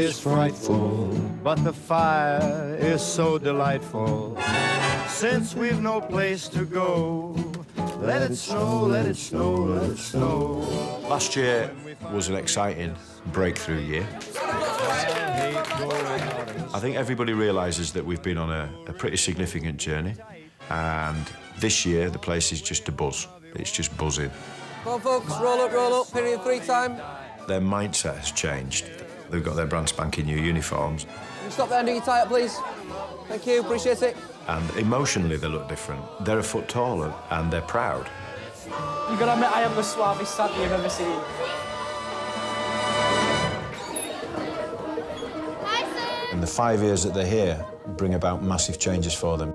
is frightful, but the fire is so delightful. Since we've no place to go, let it snow, let it snow, let it snow. Last year was an exciting breakthrough year. I think everybody realises that we've been on a pretty significant journey, and this year the place is just a buzz. It's just buzzing. Come on, folks, roll up, period 3 time. Their mindset has changed. They've got their brand spanking new uniforms. Can you stop there and do your tie up, please? Thank you, appreciate it. And emotionally they look different. They're a foot taller and they're proud. You've got to admit, I am the suavest Sappy you've ever seen. And the 5 years that they're here bring about massive changes for them.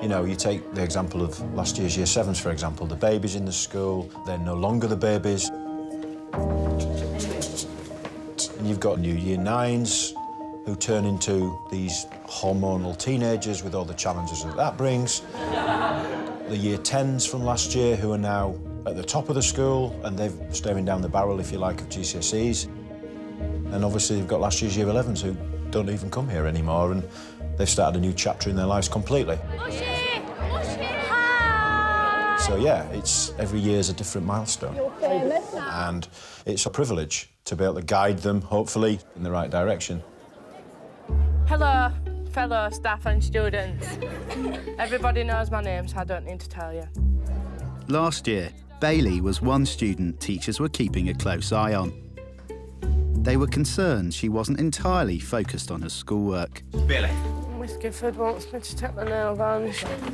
You know, you take the example of last year's Year 7s, for example. The babies in the school, they're no longer the babies. And you've got new Year 9s who turn into these hormonal teenagers with all the challenges that brings. The Year 10s from last year who are now at the top of the school and they're staring down the barrel, if you like, of GCSEs. And obviously you've got last year's Year 11s who don't even come here anymore and they've started a new chapter in their lives completely. So yeah, it's every year's a different milestone. You're famous. And it's a privilege to be able to guide them, hopefully, in the right direction. Hello, fellow staff and students. Everybody knows my name, so I don't need to tell you. Last year, Bailey was one student teachers were keeping a close eye on. They were concerned she wasn't entirely focused on her schoolwork. Bailey. Miss Gifford wants me to take the nail varnish off.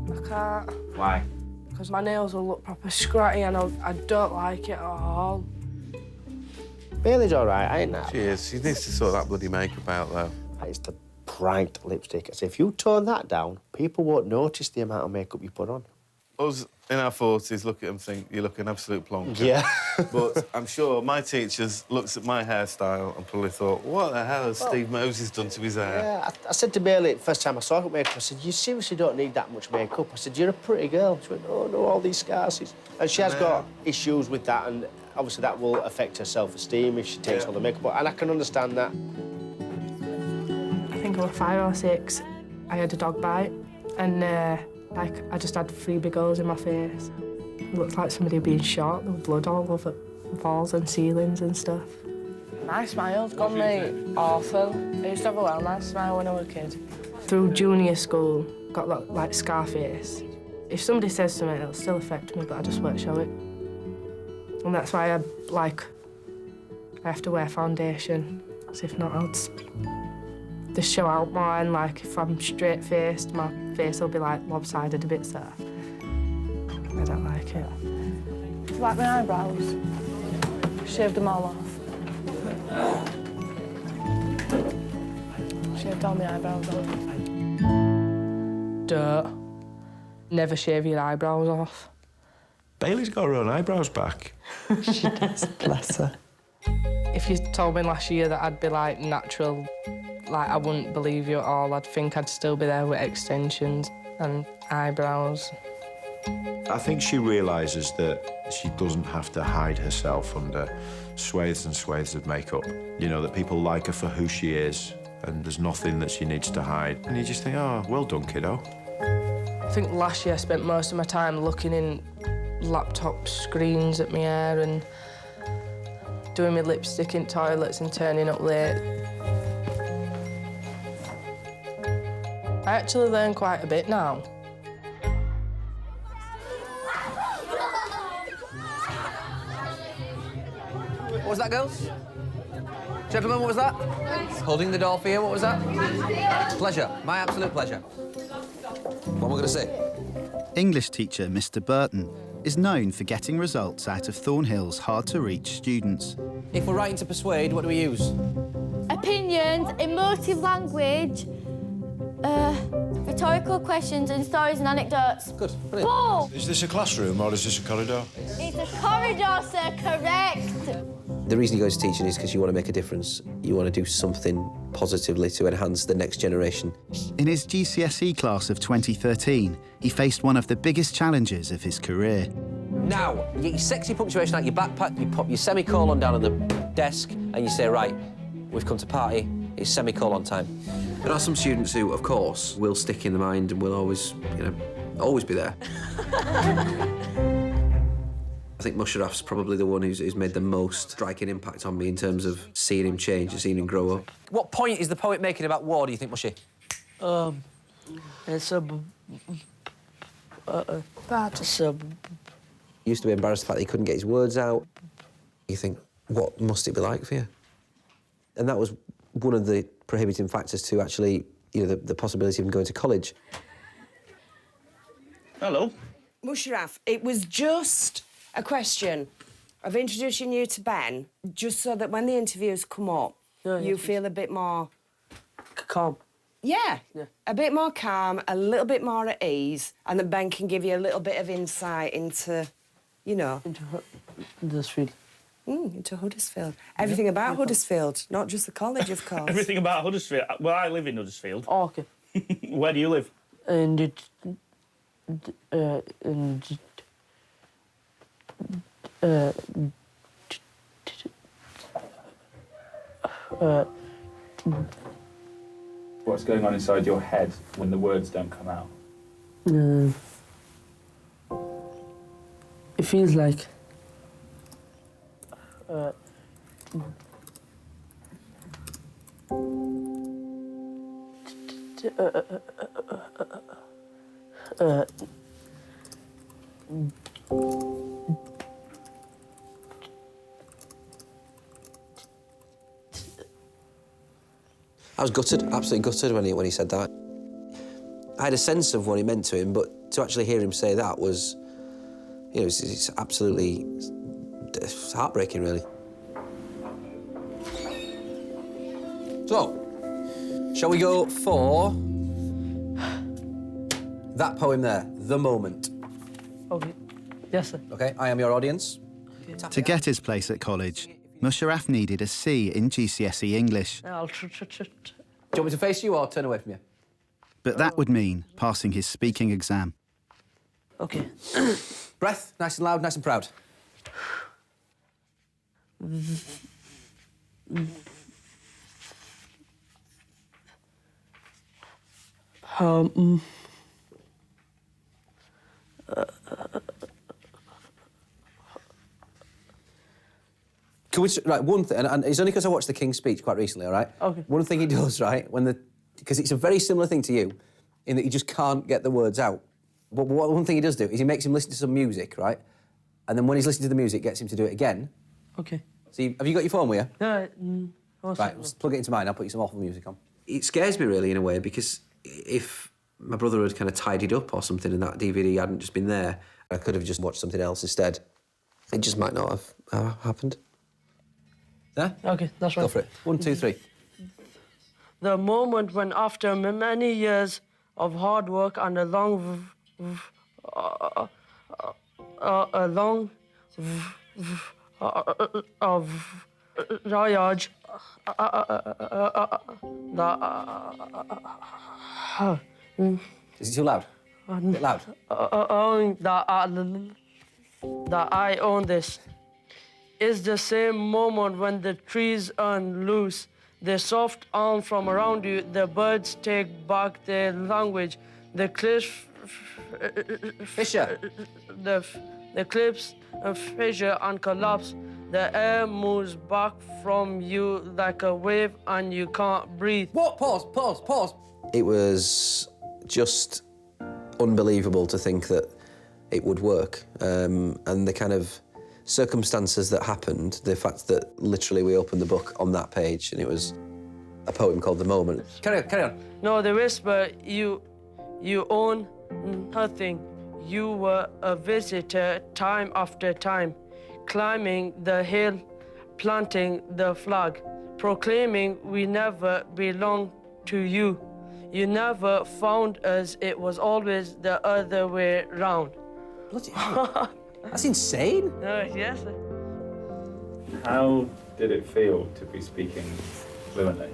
I can't. Why? Because my nails will look proper scratty and I don't like it at all. Bailey's all right, ain't that? She is. She needs to sort that bloody makeup out, though. It's the bright lipstick. So if you tone that down, people won't notice the amount of makeup you put on. Us in our 40s look at them and think, you look an absolute plonker. Yeah. But I'm sure my teachers looked at my hairstyle and probably thought, what the hell has Steve Moses done to his hair? Yeah, I said to Bailey, first time I saw her makeup, I said, you seriously don't need that much makeup. I said, you're a pretty girl. She went, oh, no, all these scars. And she has got issues with that, and obviously that will affect her self-esteem if she takes all the makeup off, and I can understand that. I think I was 5 or 6. I had a dog bite, and I just had 3 big holes in my face. It looked like somebody had been shot. There was blood all over walls and ceilings and stuff. My smile's gone, mate. Awful. I used to have a well nice smile when I was a kid. Through junior school, got like scar face. If somebody says something, it'll still affect me, but I just won't show it. And that's why I have to wear foundation, because if not, I'll just show out more, and like if I'm straight-faced, my face will be like lopsided a bit, so I don't like it. Do you like my eyebrows? Shaved them all off. Shaved all my eyebrows off. Don't. Never shave your eyebrows off. Bailey's got her own eyebrows back. She does, bless her. If you told me last year that I'd be like natural, like I wouldn't believe you at all. I'd think I'd still be there with extensions and eyebrows. I think she realises that she doesn't have to hide herself under swathes and swathes of makeup. You know, that people like her for who she is, and there's nothing that she needs to hide. And you just think, oh, well done, kiddo. I think last year I spent most of my time looking in laptop screens at my hair and doing my lipstick in toilets and turning up late. I actually learn quite a bit now. What was that, girls? Gentlemen, what was that? Holding the door for you, what was that? Pleasure, my absolute pleasure. What am I going to say? English teacher Mr. Burton is known for getting results out of Thornhill's hard-to-reach students. If we're writing to persuade, what do we use? Opinions, emotive language, rhetorical questions and stories and anecdotes. Good, brilliant. Ball! Is this a classroom or is this a corridor? It's a corridor, sir, correct. The reason you go to teaching is because you want to make a difference. You want to do something positively to enhance the next generation. In his GCSE class of 2013, he faced one of the biggest challenges of his career. Now, you get your sexy punctuation out your backpack, you pop your semicolon down on the desk and you say, right, we've come to party, it's semicolon time. There are some students who, of course, will stick in the mind and will always, you know, always be there. I think Musharaf's probably the one who's made the most striking impact on me in terms of seeing him change and seeing him grow up. What point is the poet making about war, do you think, Mushy? It's He used to be embarrassed the fact that he couldn't get his words out. You think, what must it be like for you? And that was one of the prohibiting factors to actually, you know, the possibility of him going to college. Hello. Musharaf, it was just a question of introducing you to Ben, just so that when the interviews come up, you feel a bit more... calm. Yeah, a bit more calm, a little bit more at ease, and that Ben can give you a little bit of insight into, you know... Into Huddersfield. Into Huddersfield. Everything about Huddersfield, not just the college, of course. Everything about Huddersfield. Well, I live in Huddersfield. Oh, OK. Where do you live? What's going on inside your head when the words don't come out? It feels like... I was gutted, absolutely gutted when he said that. I had a sense of what he meant to him, but to actually hear him say that was, you know, it's absolutely heartbreaking, really. So, shall we go for that poem there, The Moment? OK. Yes, sir. OK, I am your audience. To get his place at college, Musharaf needed a C in GCSE English. I'll Do you want me to face you or turn away from you? But that would mean passing his speaking exam. OK. Breath, nice and loud, nice and proud. Can we, right, one thing, and it's only because I watched the King's speech quite recently, all right? OK. One thing he does, right, because it's a very similar thing to you, in that he just can't get the words out. But one thing he does do is he makes him listen to some music, right? And then when he's listening to the music, gets him to do it again. OK. So have you got your phone with you? Yeah. Right, just plug it into mine, I'll put you some awful music on. It scares me, really, in a way, because if my brother had kind of tidied up or something and that DVD hadn't just been there, I could have just watched something else instead. It just might not have happened. Yeah? OK, that's right. Go for it. 1, 2, 3. The moment when, after many years of hard work and a long voyage, Is it too loud? A bit loud. That I own this. It's the same moment when the trees unloose their soft arms from around you, the birds take back their language, the cliffs... Fisher! The cliffs fissure and collapse, the air moves back from you like a wave and you can't breathe. What? Pause. It was just unbelievable to think that it would work, and the kind of circumstances that happened, the fact that literally we opened the book on that page and it was a poem called The Moment. Carry on. No, they whisper, you own nothing. You were a visitor time after time, climbing the hill, planting the flag, proclaiming we never belonged to you. You never found us, it was always the other way round. Bloody hell. That's insane. Yes. How did it feel to be speaking fluently?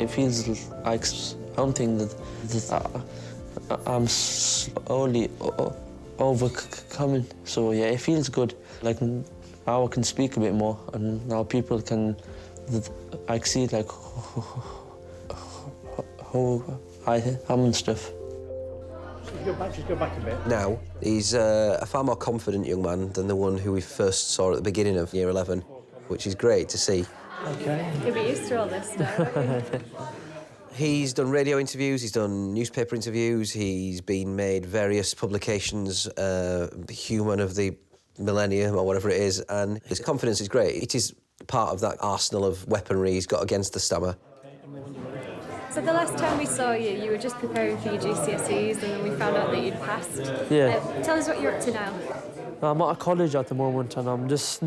it feels like something that I'm slowly overcoming. So yeah, it feels good. Like now I can speak a bit more, and now people can see like who I am and stuff. Just go back a bit. Now, he's a far more confident young man than the one who we first saw at the beginning of Year 11, which is great to see. Okay. You'll be used to all this stuff. He's done radio interviews, he's done newspaper interviews, he's been made various publications, Human of the Millennium or whatever it is, and his confidence is great. It is part of that arsenal of weaponry he's got against the stammer. So the last time we saw you, you were just preparing for your GCSEs, and then we found out that you'd passed. Yeah. Tell us what you're up to now. I'm at a college at the moment, and I'm just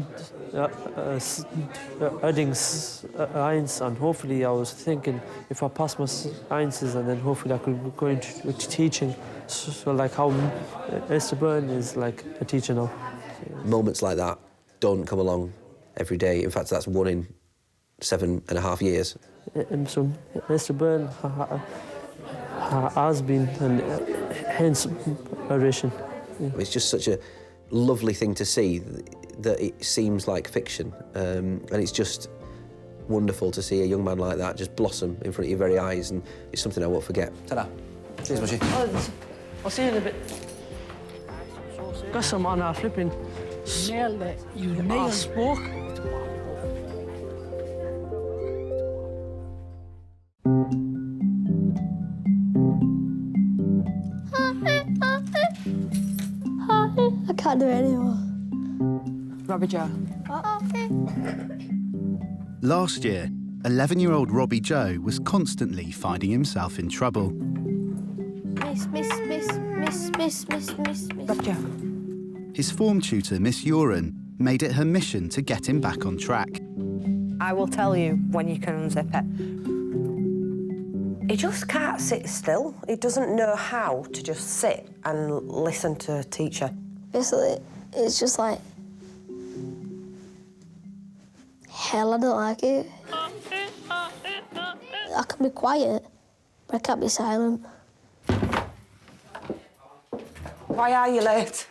studying science, and hopefully I was thinking if I pass my sciences, and then hopefully I could go into teaching. So like how Mr. Byrne is like a teacher now. Moments like that don't come along every day. In fact, that's 1 in 7.5 years. And so Mr. Byrne has been an inspiration. Yeah. It's just such a lovely thing to see that it seems like fiction, and it's just wonderful to see a young man like that just blossom in front of your very eyes, and it's something I won't forget. Ta-da. Cheers, Mushy. I'll see you in a bit. Got some on our flipping. Nailed it. You nailed it. Spoke. I can't do it anymore. Robbie-Joe. Last year, 11-year-old Robbie-Joe was constantly finding himself in trouble. Miss. Robbie-Joe. His form tutor, Miss Uren, made it her mission to get him back on track. I will tell you when you can unzip it. He just can't sit still. He doesn't know how to just sit and listen to a teacher. Basically, it's just like, hell, I don't like it. I can be quiet, but I can't be silent. Why are you late?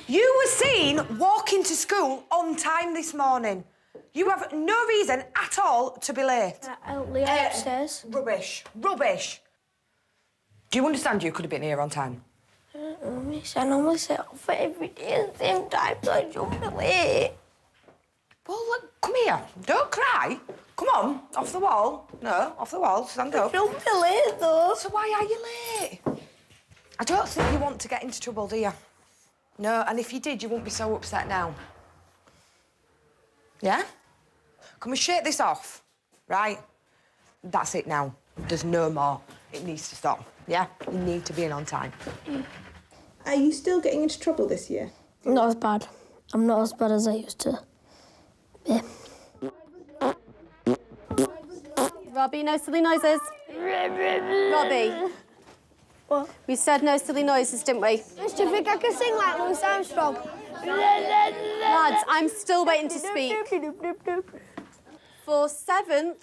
You were seen walking to school on time this morning. You have no reason at all to be late. I'll leave upstairs. Rubbish. Rubbish. Do you understand you could have been here on time? Miss, I normally set off for every day at the same time, so I shouldn't be late. Well, look, come here. Don't cry. Come on, off the wall. No, off the wall. Stand up. I shouldn't be late, though. So why are you late? I don't think you want to get into trouble, do you? No, and if you did, you wouldn't be so upset now. Yeah? Can we shake this off? Right? That's it now. There's no more. It needs to stop. Yeah? You need to be in on time. Are you still getting into trouble this year? Not as bad. I'm not as bad as I used to be. Robbie, no silly noises. Robbie. What? We said no silly noises, didn't we? Do you think I can sing like Louis Armstrong? Lads, I'm still waiting to speak. 4/7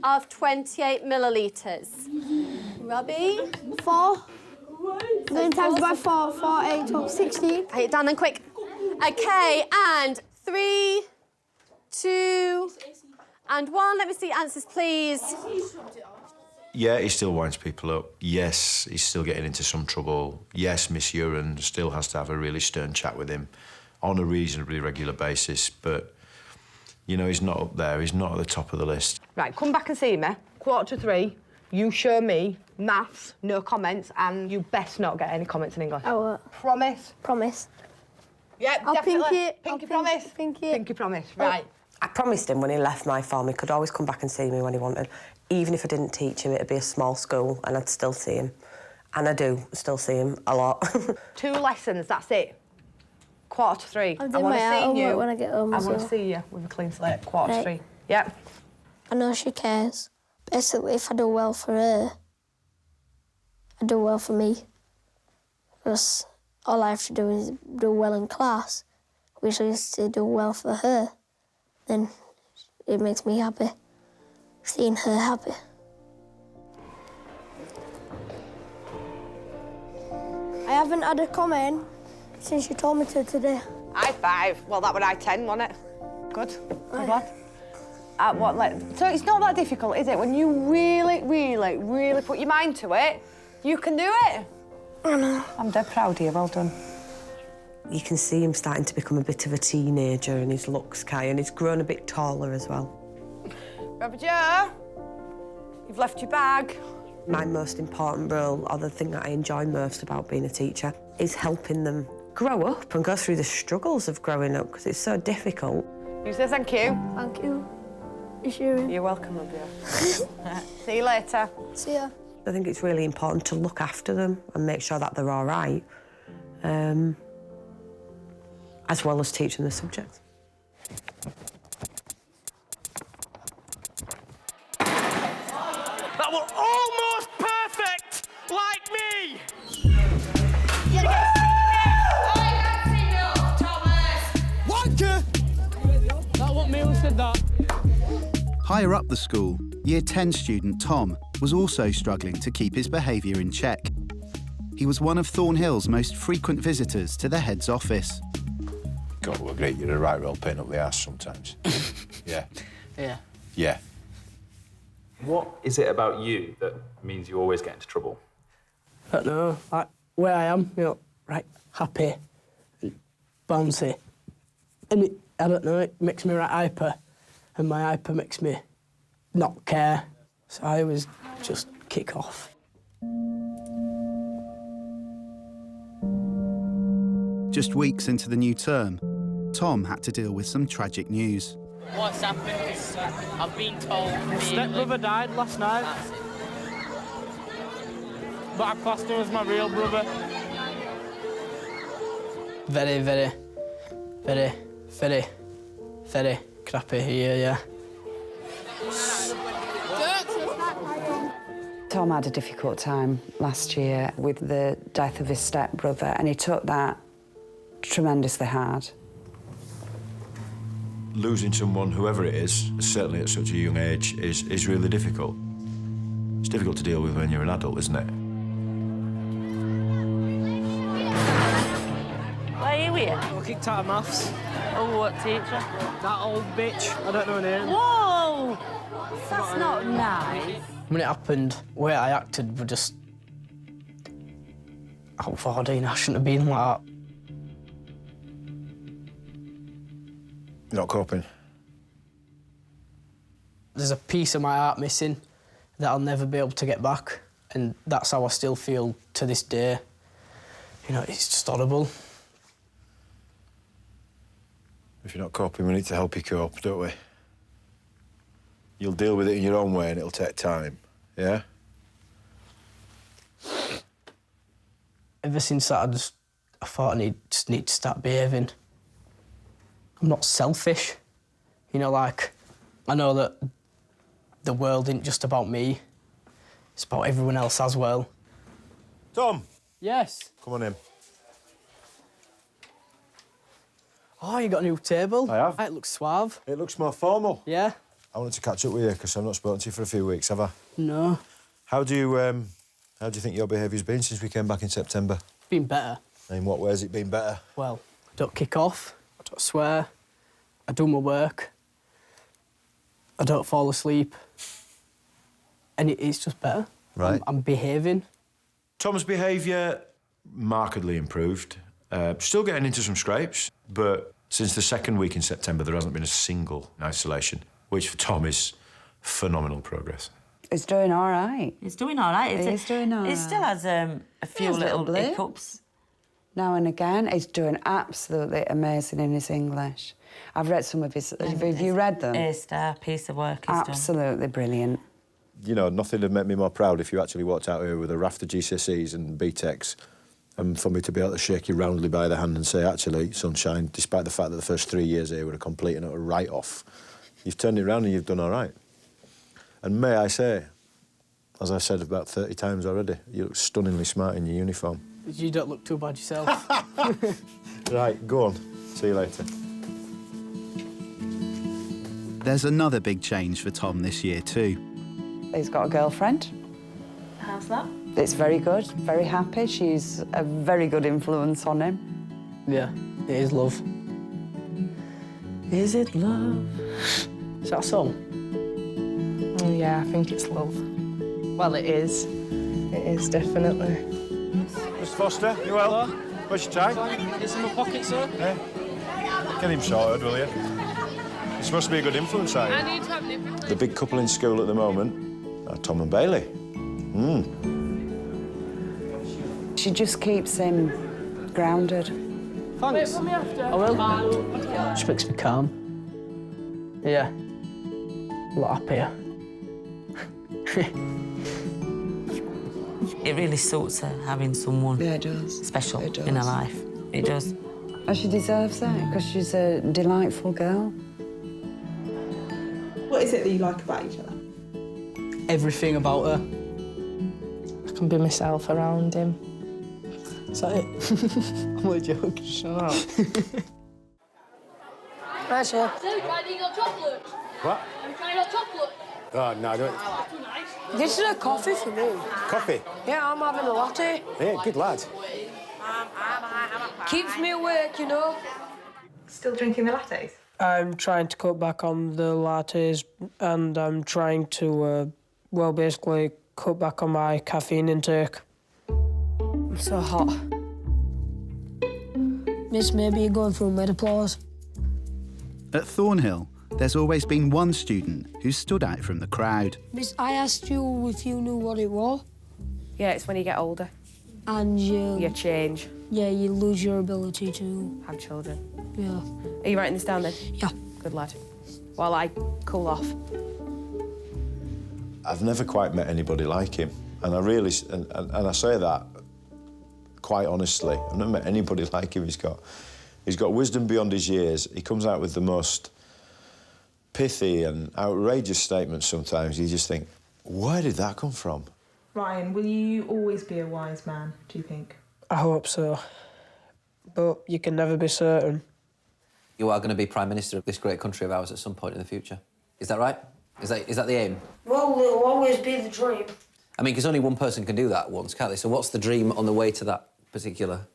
of 28 millilitres. Robbie? 4. Then times by 4, 4, 8, 12, 16. Hey, it down then, quick. OK, and 3, 2, and 1. Let me see answers, please. Yeah, he still winds people up. Yes, he's still getting into some trouble. Yes, Miss Uren still has to have a really stern chat with him on a reasonably regular basis, but, you know, he's not up there. He's not at the top of the list. Right, come back and see me. 2:45. You show me maths, no comments, and you best not get any comments in English. I won't. Promise? Promise. Yeah, I'll definitely. pink it. Pinky I'll promise? Pink it. Pinky promise, right. I promised him when he left my farm he could always come back and see me when he wanted. Even if I didn't teach him, it'd be a small school and I'd still see him. And I do still see him a lot. 2 lessons, that's it. 2:45. I'll I do want my to see homework you. when I get home I as want to well. see you with a clean slate. 2:45. Right. Yep. I know she cares. Basically, if I do well for her, I do well for me. Because all I have to do is do well in class, which is to do well for her. Then it makes me happy, seeing her happy. I haven't had a comment since you told me to today. High five. Well, that was high 10, wasn't it? Good. Good lad. So it's not that difficult, is it? When you really, really, really put your mind to it, you can do it. I know. I'm dead proud of you. Well done. You can see him starting to become a bit of a teenager and his looks, Kai, and he's grown a bit taller as well. Robbie-Joe, you've left your bag. My most important role, or the thing that I enjoy most about being a teacher, is helping them grow up and go through the struggles of growing up, because it's so difficult. You say thank you. Thank you. You're welcome, Robbie-Joe. See you later. See ya. I think it's really important to look after them and make sure that they're all right, as well as teaching the subject. That was almost perfect, like me! Wanker! That wasn't me who said that. Higher up the school, Year 10 student Tom was also struggling to keep his behaviour in check. He was one of Thornhill's most frequent visitors to the head's office. Got to agree, you're a right real pain up the arse sometimes. Yeah. Yeah. Yeah. What is it about you that means you always get into trouble? I don't know, like where I am, you know, right, happy and bouncy. And I don't know, it makes me right hyper, and my hyper makes me not care. So I always just kick off. Just weeks into the new term, Tom had to deal with some tragic news. What's happened is I've been told... My stepbrother died last night. But I classed him as my real brother. Very, very, very, very, very crappy year, yeah. Tom had a difficult time last year with the death of his stepbrother, and he took that tremendously hard. Losing someone, whoever it is, certainly at such a young age, is really difficult. It's difficult to deal with when you're an adult, isn't it? Why are you here? I got kicked out of maths. Oh, what teacher? That old bitch. I don't know her name. Whoa! That's not nice. When it happened, the way I acted was just... Oh, 14, I shouldn't have been like that. You're not coping? There's a piece of my heart missing that I'll never be able to get back, and that's how I still feel to this day. You know, it's just horrible. If you're not coping, we need to help you cope, don't we? You'll deal with it in your own way and it'll take time, yeah? Ever since that, I thought I just need to start behaving. I'm not selfish. You know, like, I know that the world isn't just about me. It's about everyone else as well. Tom! Yes? Come on in. Oh, you got a new table? I have. It looks suave. It looks more formal. Yeah? I wanted to catch up with you because I've not spoken to you for a few weeks, have I? No. How do you think your behaviour's been since we came back in September? Been better. In what ways has it been better? Well, I don't kick off, I don't swear, I do my work, I don't fall asleep, and it's just better. Right. I'm behaving. Tom's behaviour markedly improved. Still getting into some scrapes, but since the second week in September, there hasn't been a single isolation, which for Tom is phenomenal progress. He's doing all right. He's doing all right. He's doing all right. He still has a few little hiccups. Now and again, he's doing absolutely amazing in his English. I've read some of his... Have you read them? A piece of work he's done. Absolutely brilliant. You know, nothing would make me more proud if you actually walked out here with a raft of GCSEs and BTECs, and for me to be able to shake you roundly by the hand and say, actually, Sunshine, despite the fact that the first 3 years here were a complete and utter write-off, you've turned it around and you've done all right. And may I say, as I've said about 30 times already, you look stunningly smart in your uniform. You don't look too bad yourself. Right, go on. See you later. There's another big change for Tom this year too. He's got a girlfriend. How's that? It's very good, very happy. She's a very good influence on him. Yeah, it is love. Is it love? Is that a song? Oh, yeah, I think it's love. Well, it is. It is, definitely. Mr Foster, you well? Where's your tie? It's in my pocket, sir. Yeah. Get him sorted, will you? You're supposed to be a good influence, are you? I need to have nip. The big couple in school at the moment are Tom and Bailey. She just keeps him grounded. Thanks. Wait for me after. I will. She makes me calm. Yeah. A lot happier. It really suits her having someone special in her life. It does. And she deserves it, because she's a delightful girl. What is it that you like about each other? Everything about her. I can be myself around him. Is that it? I'm only joking. Shut up. Right, sir. Riding your chocolate. What? I'm trying your chocolate. Oh, no, don't. Too nice. This is a coffee for me. Coffee? Yeah, I'm having a latte. Yeah, good lad. Keeps me awake, you know. Still drinking the lattes? I'm trying to cut back on the lattes and I'm trying to, well, basically cut back on my caffeine intake. It's so hot. Miss, maybe you're going through menopause. At Thornhill, there's always been one student who stood out from the crowd. Miss, I asked you if you knew what it was. Yeah, it's when you get older. And You change. Yeah, you lose your ability to... Have children. Yeah. Are you writing this down then? Yeah. Good lad. While I cool off. I've never quite met anybody like him, and I really, and I say that quite honestly. I've never met anybody like him. He's got wisdom beyond his years. He comes out with the most pithy and outrageous statements sometimes. You just think, where did that come from? Ryan, will you always be a wise man, do you think? I hope so. But you can never be certain. You are going to be Prime Minister of this great country of ours at some point in the future. Is that right? Is that the aim? Well, it'll always be the dream. I mean, because only one person can do that once, can't they? So what's the dream on the way to that particular...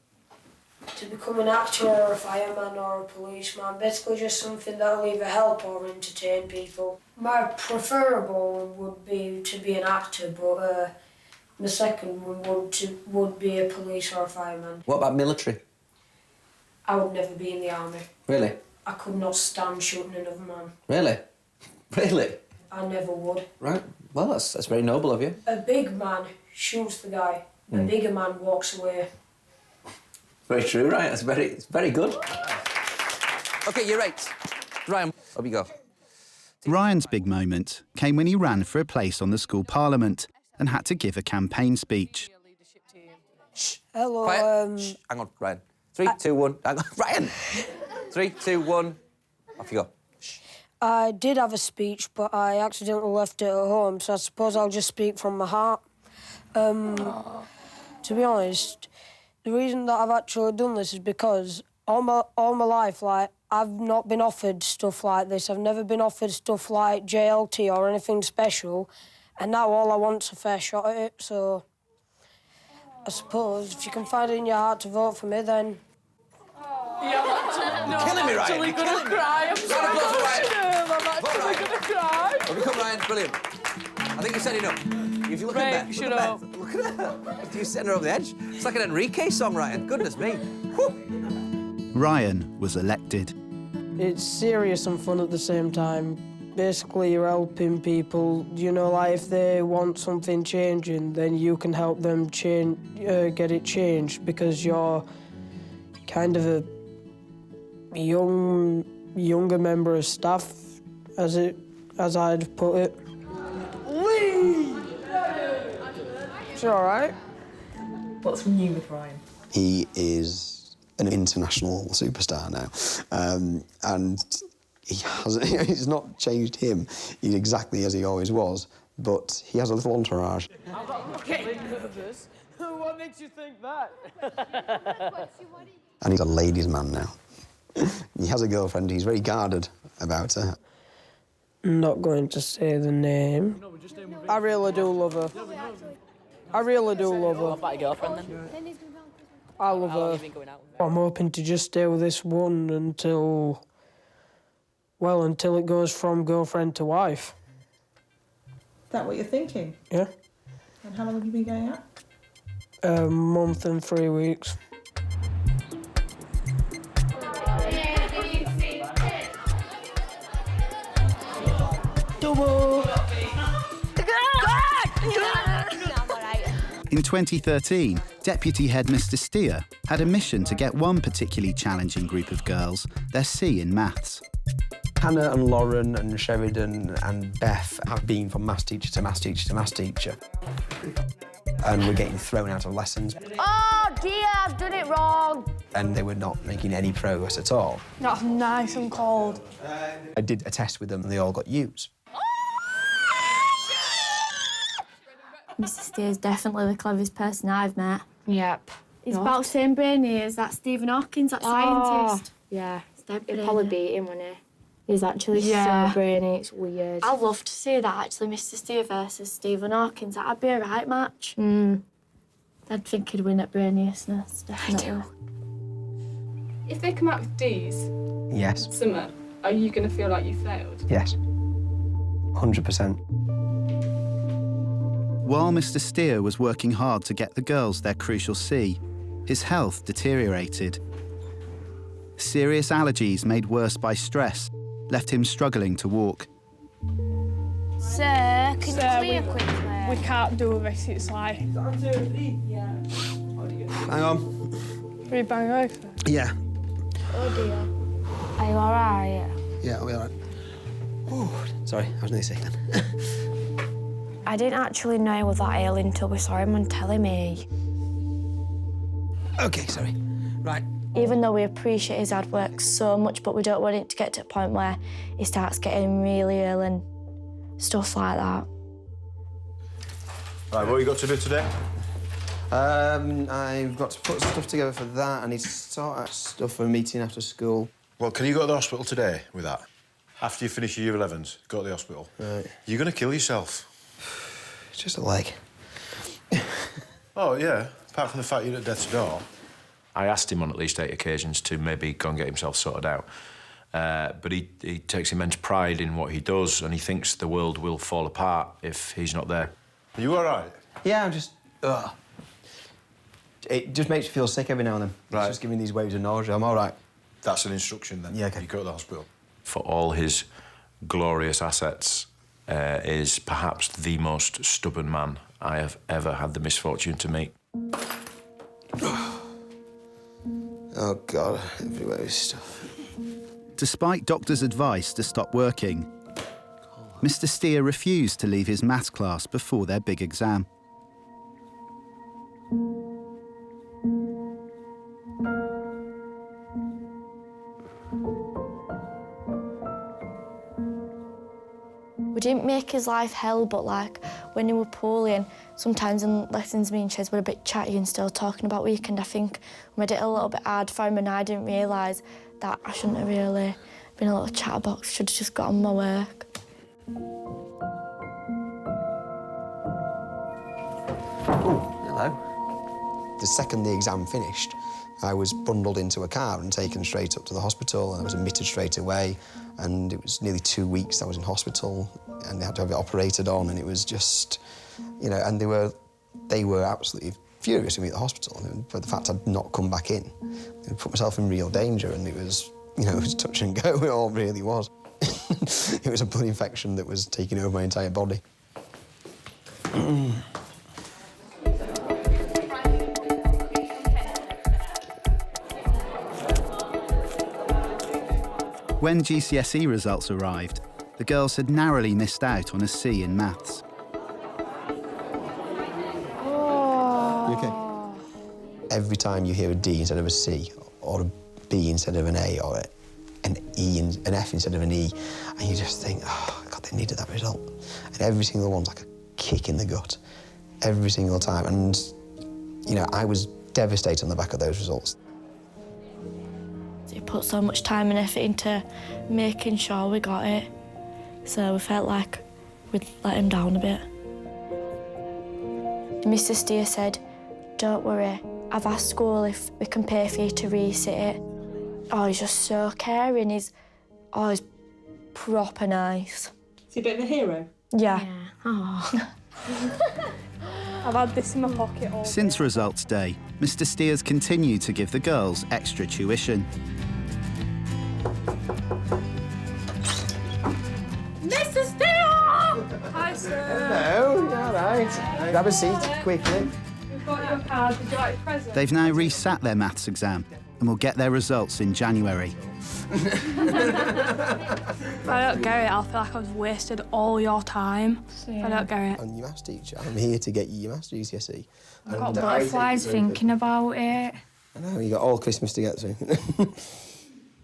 To become an actor or a fireman or a policeman, basically just something that'll either help or entertain people. My preferable would be to be an actor, but the second one would be a police or a fireman. What about military? I would never be in the army. Really? I could not stand shooting another man. Really? Really? I never would. Right. Well, that's very noble of you. A big man shoots the guy. A bigger man walks away. Very true, right? It's very good. OK, you're right. Ryan, up you go. Ryan's big moment came when he ran for a place on the school parliament and had to give a campaign speech. Hello, Quiet. Shh. Hang on, Ryan. 3, 2, 1. Hang on, Ryan! 3, 2, 1. Off you go. I did have a speech, but I accidentally left it at home, so I suppose I'll just speak from my heart. To be honest, the reason that I've actually done this is because all my life, like, I've not been offered stuff like this. I've never been offered stuff like JLT or anything special, and now all I want's a fair shot at it, so I suppose if you can find it in your heart to vote for me, then... Yeah, I'm killing me, Ryan. actually You're gonna killing me. cry. I'm so emotional. I'm actually gonna cry. Up you come, Ryan. Brilliant. I think you've said enough. If you look Right, at Beth, shut look at up. Beth. Look at her. You're setting her over the edge. It's like an Enrique song, Ryan. Goodness me. Whew. Ryan was elected. It's serious and fun at the same time. Basically, you're helping people, you know, like if they want something changing, then you can help them get it changed because you're kind of a younger member of staff, as I'd put it. Whee! It's all right. What's new with Ryan? He is an international superstar now, and he's not changed him. He's exactly as he always was, but he has a little entourage. I'm getting nervous. What makes you think that? And he's a ladies' man now. He has a girlfriend. He's very guarded about her. I'm not going to say the name. I really do love her. I really do love her. What about your girlfriend then? I love How long her. have you been going out with? I'm hoping to just stay with this one until it goes from girlfriend to wife. Is that what you're thinking? Yeah. And how long have you been going out? A month and 3 weeks. Double. In 2013, Deputy Head Mr. Steer had a mission to get one particularly challenging group of girls their C in maths. Hannah and Lauren and Sheridan and Beth have been from maths teacher to maths teacher to maths teacher. And we're getting thrown out of lessons. Oh dear, I've done it wrong. And they were not making any progress at all. That's nice and cold. I did a test with them and they all got U's. Mr. Steer's definitely the cleverest person I've met. Yep. He's about the same brainy as that Stephen Hawking, that scientist. Yeah. Dead He'd brainy. probably beat him, wouldn't he? He's actually Yeah. so brainy. It's weird. I'd love to see that, actually, Mr. Steer versus Stephen Hawking. That'd be a right match. I'd think he'd win at brainiousness, definitely. If they come out with D's, Yes. Summer, are you going to feel like you failed? Yes. 100%. While Mr. Steer was working hard to get the girls their crucial C, his health deteriorated. Serious allergies made worse by stress left him struggling to walk. Sir, can you clear quickly? We can't do this, it's like... Hang on. Pretty bang over. Yeah. Oh dear. Are you all right? Yeah, I'll be all right. Ooh, sorry, I was nearly sick then. I didn't actually know he was that ill until we saw him on telly me. OK, sorry. Right. Even though we appreciate his hard work so much, but we don't want it to get to a point where he starts getting really ill and stuff like that. Right, what have you got to do today? I've got to put stuff together for that. I need to sort out stuff for a meeting after school. Well, can you go to the hospital today with that? After you finish your Year 11s, go to the hospital. Right. You're going to kill yourself. It's just a leg. Oh, yeah. Apart from the fact you're at death's door. I asked him on at least 8 occasions to maybe go and get himself sorted out. But he takes immense pride in what he does and he thinks the world will fall apart if he's not there. Are you all right? Yeah, I'm just... It just makes me feel sick every now and then. Right. It's just giving these waves of nausea. I'm all right. That's an instruction, then. Yeah, OK. You go to the hospital. For all his glorious assets, is perhaps the most stubborn man I have ever had the misfortune to meet. Oh, God, everywhere is stuff. Despite doctors' advice to stop working, Mr. Steer refused to leave his maths class before their big exam. We didn't make his life hell, but like when he was poorly and sometimes in lessons me and Chez were a bit chatty and still talking about weekend, I think we made it a little bit hard for him and I didn't realise that I shouldn't have really been a little chatterbox, should have just got on my work. Oh, hello. The second the exam finished, I was bundled into a car and taken straight up to the hospital and I was admitted straight away and it was nearly 2 weeks I was in hospital and they had to have it operated on and it was just, you know, and they were absolutely furious with me at the hospital for the fact I'd not come back in. I put myself in real danger and it was, you know, it was touch and go, it all really was. It was a blood infection that was taking over my entire body. When GCSE results arrived, the girls had narrowly missed out on a C in maths. You okay? Every time you hear a D instead of a C, or a B instead of an A, or an F instead of an E, and you just think, oh, God, they needed that result. And every single one's like a kick in the gut, every single time. And, you know, I was devastated on the back of those results. He put so much time and effort into making sure we got it, so we felt like we'd let him down a bit. Mr. Steer said, "Don't worry, I've asked school if we can pay for you to resit it." Oh, he's just so caring. He's proper nice. Is he a bit of a hero? Yeah. Oh. I've had this in my pocket all Since results day, Mr. Steers continued to give the girls extra tuition. Mr. Steer! Hi, sir. Hello, you all right? Grab a seat, quickly. We've got your card. Would you like a present? They've now resat their maths exam and will get their results in January. If I don't get it, I'll feel like I've wasted all your time. If I don't get it. I'm your maths teacher. I'm here to get you your maths GCSE. I've got butterflies thinking about it. I know, you got all Christmas to get through.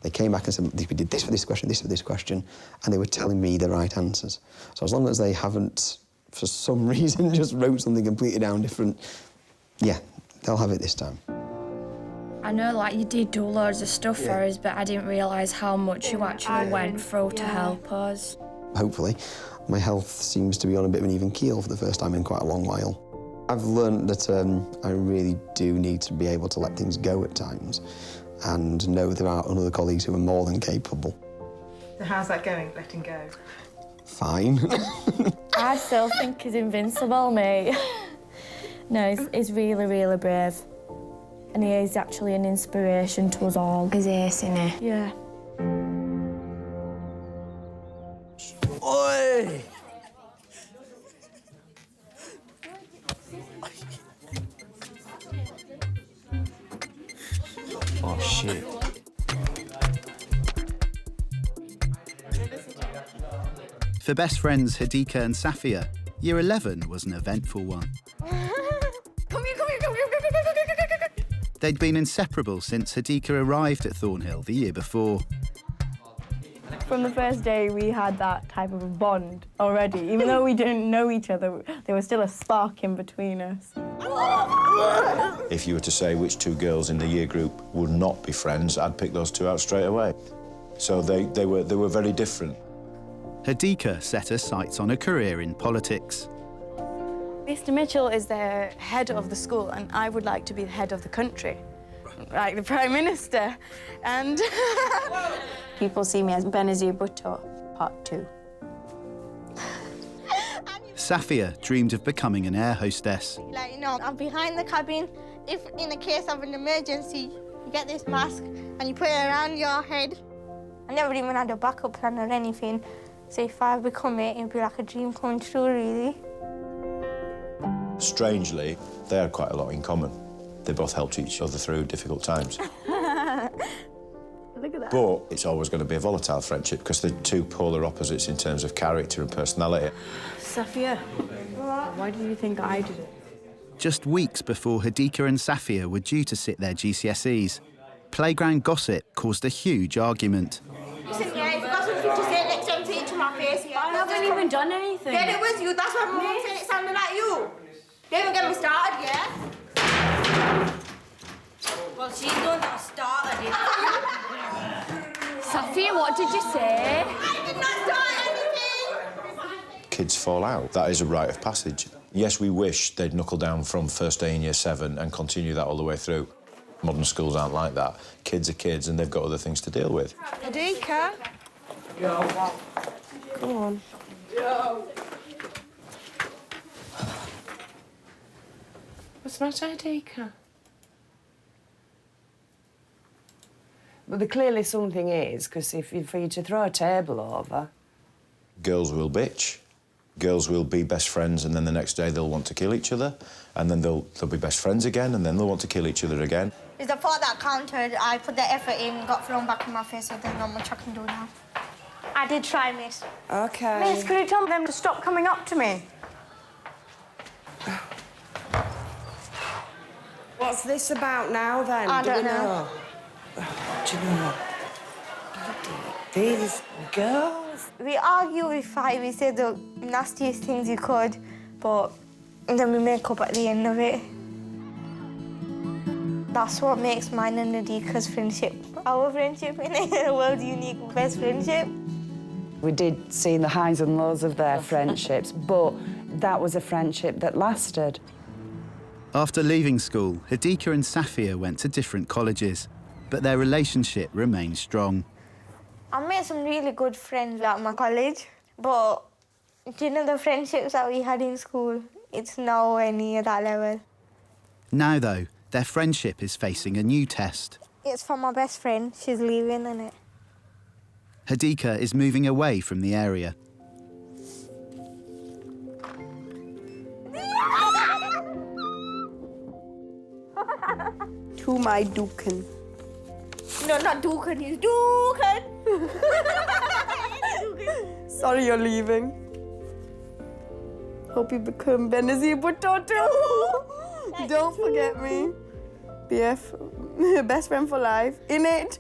They came back and said, we did this for this question, this for this question, and they were telling me the right answers. So as long as they haven't, for some reason, just wrote something completely down different, yeah, they'll have it this time. I know, like, you did do loads of stuff for us, but I didn't realise how much you actually went through to help us. Hopefully, my health seems to be on a bit of an even keel for the first time in quite a long while. I've learned that I really do need to be able to let things go at times and know there are other colleagues who are more than capable. So how's that going, letting go? Fine. I still think he's invincible, mate. No, he's really, really brave. And he is actually an inspiration to us all. He's ace, isn't he? Yeah. Oi! Oh, shit. For best friends Hadiqa and Safiyyah, Year 11 was an eventful one. They'd been inseparable since Hadiqa arrived at Thornhill the year before. From the first day, we had that type of a bond already. Even though we didn't know each other, there was still a spark in between us. If you were to say which two girls in the year group would not be friends, I'd pick those two out straight away. So they were very different. Hadiqa set her sights on a career in politics. Mr. Mitchell is the head of the school, and I would like to be the head of the country, like the Prime Minister. And People see me as Benazir Bhutto, Part 2. Safiyyah dreamed of becoming an air hostess. Like, you know, I'm behind the cabin. If in the case of an emergency, you get this mask and you put it around your head. I never even had a backup plan or anything. So if I become it, it'd be like a dream come true, really. Strangely, they had quite a lot in common. They both helped each other through difficult times. look at that. But it's always going to be a volatile friendship because they're two polar opposites in terms of character and personality. Safiyyah, why do you think I did it? Just weeks before Hadiqa and Safiyyah were due to sit their GCSEs, playground gossip caused a huge argument. Listen, yeah, if you've got something to say, next time say it to my face. Yeah. I haven't even done anything. Then it was you. That's why my mum said it sounded like you. Don't even get me started, yeah? Well, she's the one that started it. Safiyyah, what did you say? I did not start anything. Kids fall out. That is a rite of passage. Yes, we wish they'd knuckle down from first day in year 7 and continue that all the way through. Modern schools aren't like that. Kids are kids and they've got other things to deal with. Hadiqa. Come on. What's the matter, Hadiqa? But there clearly something is, because for you to throw a table over... Girls will bitch. Girls will be best friends and then the next day they'll want to kill each other and then they'll be best friends again and then they'll want to kill each other again. It's the thought that counted. I put the effort in, got thrown back in my face, so there's not much I can do now. I did try, miss. OK. Miss, could you tell them to stop coming up to me? What's this about now, then? I Do don't we know. Do you know? These girls. We argue, we fight, we say the nastiest things you could, but then we make up at the end of it. That's what makes mine and Hadiqa's friendship. Our friendship in the world's unique best friendship. We did see the highs and lows of their friendships, but that was a friendship that lasted. After leaving school, Hadiqa and Safiyyah went to different colleges, but their relationship remained strong. I made some really good friends at my college, but you know the friendships that we had in school, it's nowhere near that level. Now, though, their friendship is facing a new test. It's for my best friend. She's leaving, innit? Hadiqa is moving away from the area. To my Dukan. No, not Dukan, he's Dukan! Sorry you're leaving. Hope you become Benazir Buttoto. Don't forget me. BF, best friend for life. In it.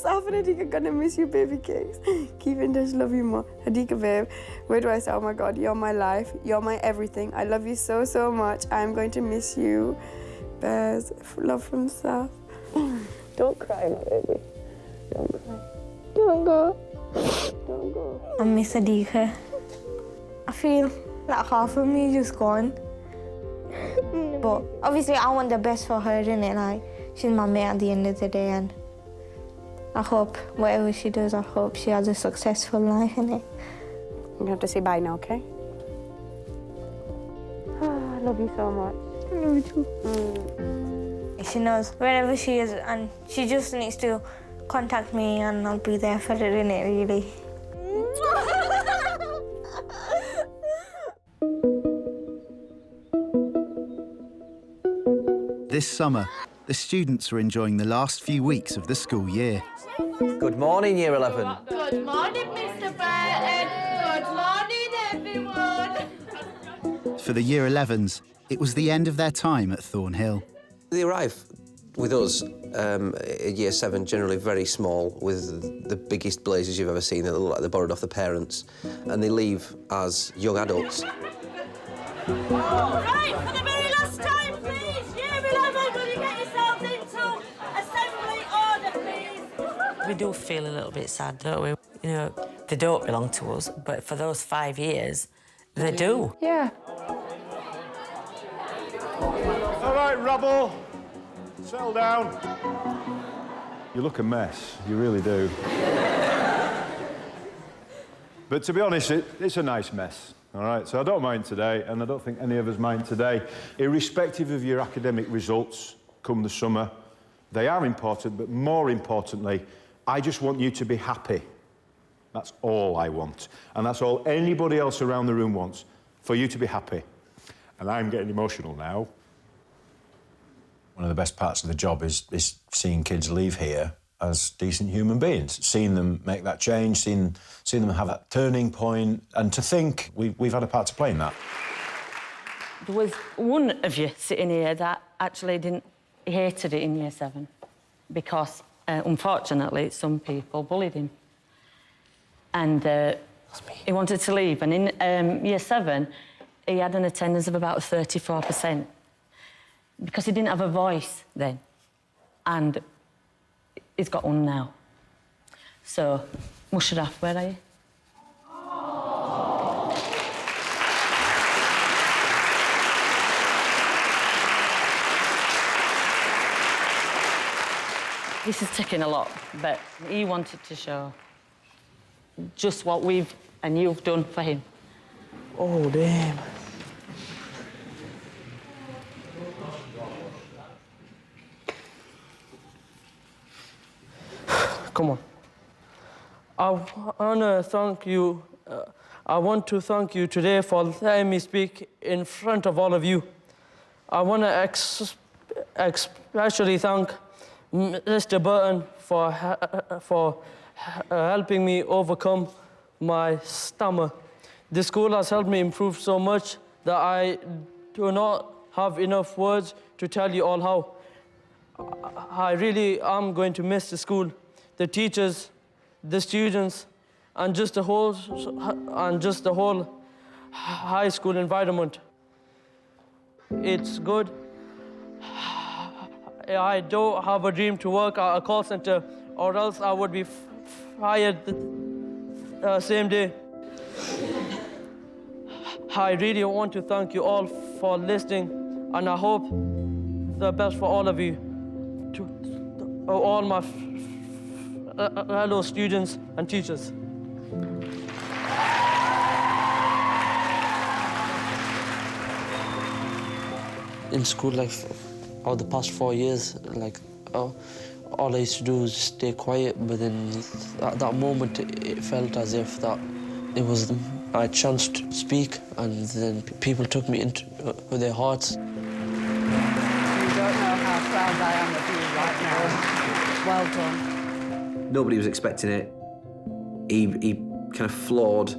Saf and Hadiqa gonna miss you, baby cakes. Keep in touch, love you more. Hadiqa, babe, where do I say, oh my God, you're my life, you're my everything. I love you so, so much. I'm going to miss you. Bears, love from Saf. Don't cry, my baby. Don't cry. Don't go. Don't go. I miss Hadiqa. I feel like half of me just gone. But obviously I want the best for her, innit? Like, she's my mate at the end of the day, and I hope whatever she does, I hope she has a successful life, innit? I'm gonna have to say bye now, okay? I love you so much. I love you too. She knows wherever she is, and she just needs to contact me, and I'll be there for her, innit, really. This summer, the students are enjoying the last few weeks of the school year. Good morning, Year 11. Good morning, Mr. Burton. Good morning, everyone. For the Year 11s, it was the end of their time at Thornhill. They arrive with us at Year 7, generally very small, with the biggest blazers you've ever seen. They look like they borrowed off the parents. And they leave as young adults. Right, for the very last time, please, Year 11, will you get yourselves into assembly order, please? We do feel a little bit sad, don't we? You know, they don't belong to us, but for those 5 years, they do. Yeah. All right, Robble, settle down. You look a mess, you really do. But to be honest, it's a nice mess, all right? So I don't mind today, and I don't think any of us mind today. Irrespective of your academic results come the summer, they are important, but more importantly, I just want you to be happy. That's all I want. And that's all anybody else around the room wants, for you to be happy. And I'm getting emotional now. One of the best parts of the job is seeing kids leave here as decent human beings, seeing them make that change, seeing them have that turning point, and to think we've had a part to play in that. There was one of you sitting here that actually hated it in Year 7 because, unfortunately, some people bullied him. And he wanted to leave. And in Year 7, he had an attendance of about 34% because he didn't have a voice then. And he's got one now. So, Musharaf, where are you? This is taking a lot, but he wanted to show just what we've and you've done for him. Oh, damn. Come on. I want to thank you today for letting me speak in front of all of you. I want to especially thank Mr. Burton for helping me overcome my stammer. The school has helped me improve so much that I do not have enough words to tell you all how. I really am going to miss the school, the teachers, the students, and just the whole high school environment. It's good. I don't have a dream to work at a call center, or else I would be fired the same day. I really want to thank you all for listening. and I hope the best for all of you, to all my fellow students and teachers. In school, like, over the past 4 years, like, all I used to do was just stay quiet, but then at that moment it felt as if that it was my chance to speak, and then people took me into their hearts. You don't know how proud I am of you right now. Well done. Nobody was expecting it. He kind of floored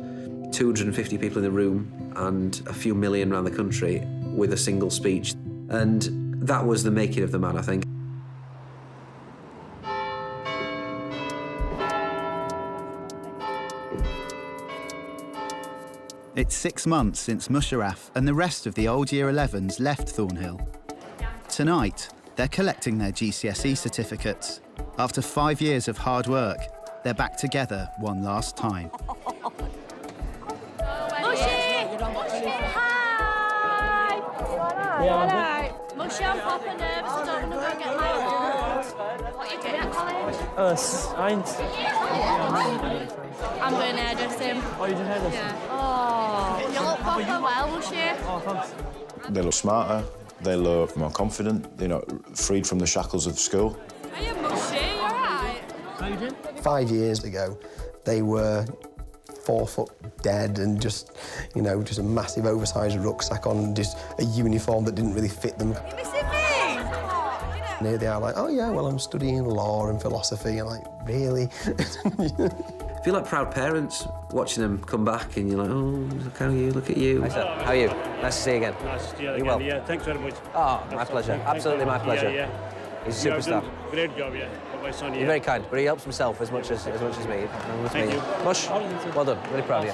250 people in the room and a few million around the country with a single speech. And that was the making of the man, I think. It's 6 months since Musharaf and the rest of the old Year 11s left Thornhill. Tonight, they're collecting their GCSE certificates. After 5 years of hard work, they're back together one last time. Mushy, I'm proper nervous. I don't want to go get my award. What are you doing at college? Science. I'm doing hairdressing. Oh, you doing hairdressing? Yeah. Oh, you look proper well, Mushy. Oh, thanks. They look smarter, they look more confident, you know, freed from the shackles of school. Are you Mushy? You all right? How you doing? 5 years ago, they were 4 foot dead and just, you know, just a massive oversized rucksack on, just a uniform that didn't really fit them. You missing me? And here they are like, oh yeah, well, I'm studying law and philosophy. And like, really? I feel like proud parents watching them come back and you're like, oh, look how you, look at you. Hi, sir. How are you? Nice to see you again. Nice to see you again. well? Yeah, thanks very much. Oh, my pleasure. Absolutely my pleasure. Yeah. He's a superstar. Great job, yeah. Got my son here. You're very kind, but he helps himself as much as me. Thank you. Mush, well done. Really proud of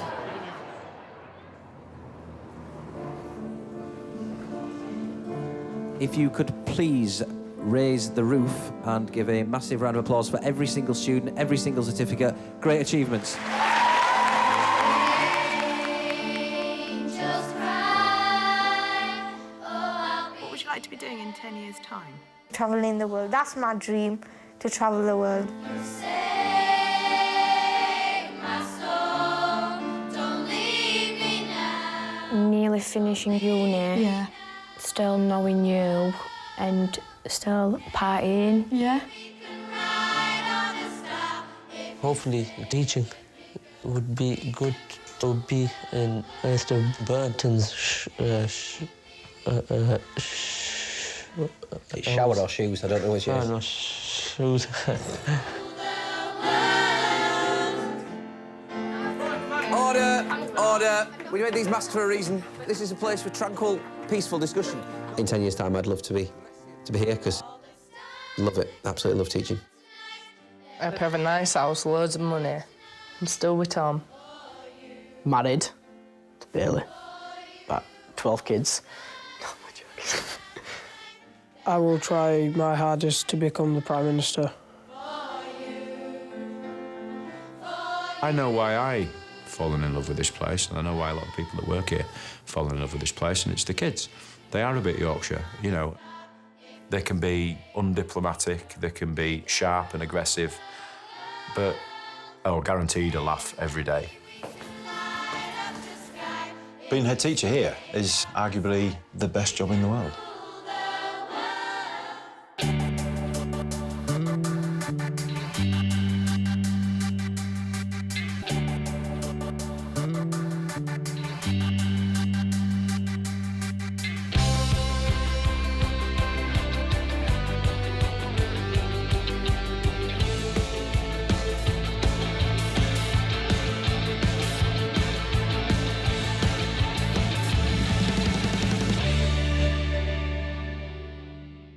you. If you could please raise the roof and give a massive round of applause for every single student, every single certificate. Great achievements. What would you like to be doing in 10 years' time? Traveling the world. That's my dream, to travel the world. Nearly finishing uni. Yeah. Still knowing you and still partying. Yeah. Hopefully, teaching would be good to be in Mr. Burton's Shower or shoes? I don't know which it is. No, shoes. Order! Order! We made these masks for a reason. This is a place for tranquil, peaceful discussion. In 10 years' time, I'd love to be here, because love it, absolutely love teaching. I hope you have a nice house, loads of money. I'm still with Tom. Married, barely. About 12 kids. I will try my hardest to become the Prime Minister. I know why I've fallen in love with this place, and I know why a lot of people that work here fall in love with this place, and it's the kids. They are a bit Yorkshire, you know. They can be undiplomatic, they can be sharp and aggressive, but, guaranteed a laugh every day. Being head teacher here is arguably the best job in the world.